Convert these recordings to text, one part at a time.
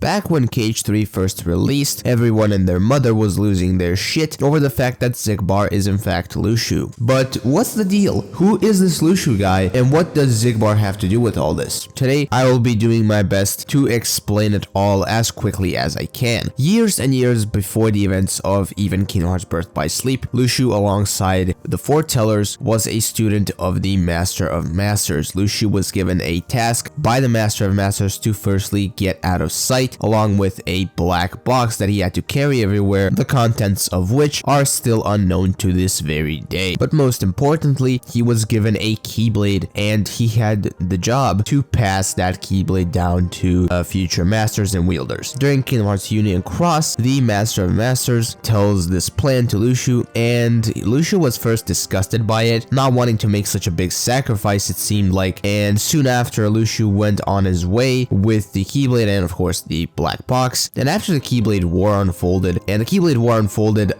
Back when KH3 first released, everyone and their mother was losing their shit over the fact that Xigbar is in fact Luxu. But what's the deal? Who is this Luxu guy, and what does Xigbar have to do with all this? Today, I will be doing my best to explain it all as quickly as I can. Years and years before the events of even Kingdom Hearts Birth by Sleep, Luxu, alongside the foretellers, was a student of the Master of Masters. Luxu was given a task by the Master of Masters to firstly get out of sight, along with a black box that he had to carry everywhere, the contents of which are still unknown to this very day. But most importantly, he was given a Keyblade, and he had the job to pass that Keyblade down to future Masters and Wielders. During Kingdom Hearts Union Cross, the Master of Masters tells this plan to Luxu, and Luxu was first disgusted by it, not wanting to make such a big sacrifice it seemed like, and soon after Luxu went on his way with the Keyblade and of course the black box. And after the Keyblade War unfolded,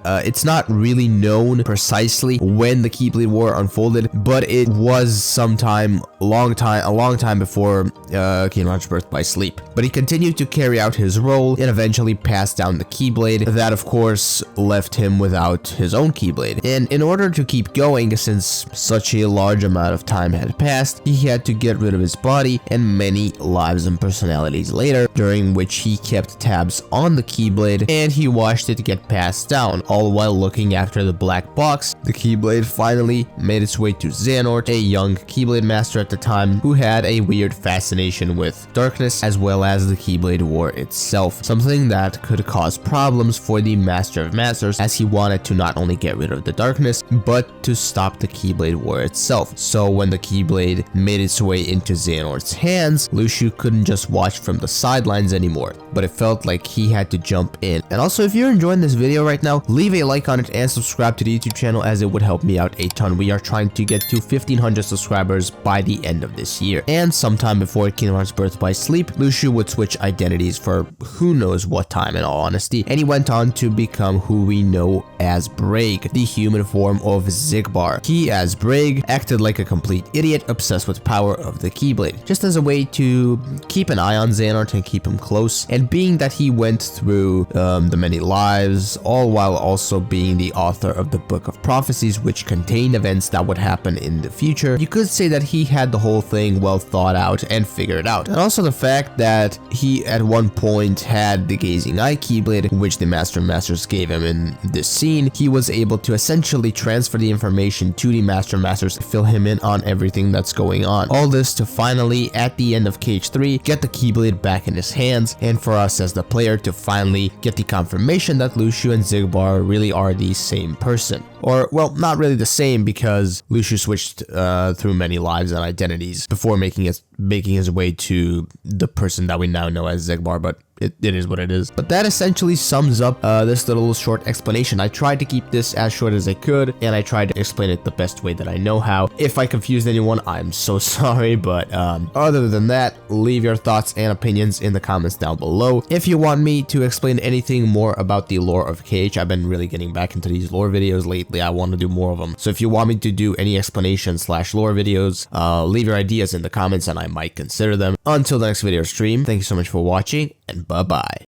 it's not really known precisely when the Keyblade War unfolded, but it was sometime a long time before Kingdom Hearts Birth by Sleep. But he continued to carry out his role and eventually passed down the Keyblade. That of course left him without his own Keyblade. And in order to keep going, since such a large amount of time had passed, he had to get rid of his body and many lives and personalities later, during which he kept tabs on the Keyblade and he watched it get passed down, all while looking after the black box. The Keyblade finally made its way to Xehanort, a young Keyblade master at the time who had a weird fascination with darkness as well as the Keyblade War itself, something that could cause problems for the Master of Masters, as he wanted to not only get rid of the darkness but to stop the Keyblade War itself. So when the Keyblade made its way into Xehanort's hands, Luxu couldn't just watch from the sidelines anymore, but it felt like he had to jump in. And also, if you're enjoying this video right now, leave a like on it and subscribe to the YouTube channel, as it would help me out a ton. We are trying to get to 1,500 subscribers by the end of this year. And sometime before Kingdom Hearts Birth by Sleep, Luxu would switch identities for who knows what time, in all honesty, and he went on to become who we know as Braig, the human form of Xigbar. He, as Braig, acted like a complete idiot, obsessed with power of the Keyblade, just as a way to keep an eye on Xehanort and keep him close. And being that he went through the many lives, all while also being the author of the Book of Prophecies, which contained events that would happen in the future, you could say that he had the whole thing well thought out and figured out. And also the fact that he at one point had the Gazing Eye Keyblade, which the Master of Masters gave him in this scene, he was able to essentially transfer the information to the Master of Masters to fill him in on everything that's going on. All this to finally, at the end of KH3, get the Keyblade back in his hands, and for us as the player to finally get the confirmation that Luxu and Xigbar really are the same person. Or, well, not really the same, because Luxu switched through many lives and identities before making his way to the person that we now know as Xigbar, but it is what it is. But that essentially sums up this little short explanation. I tried to keep this as short as I could, and I tried to explain it the best way that I know how. If I confused anyone, I'm so sorry, but other than that, leave your thoughts and opinions in the comments down below. If you want me to explain anything more about the lore of KH, I've been really getting back into these lore videos lately. I want to do more of them. So if you want me to do any explanation/lore videos, leave your ideas in the comments and I might consider them. Until the next video or stream, thank you so much for watching, and bye-bye.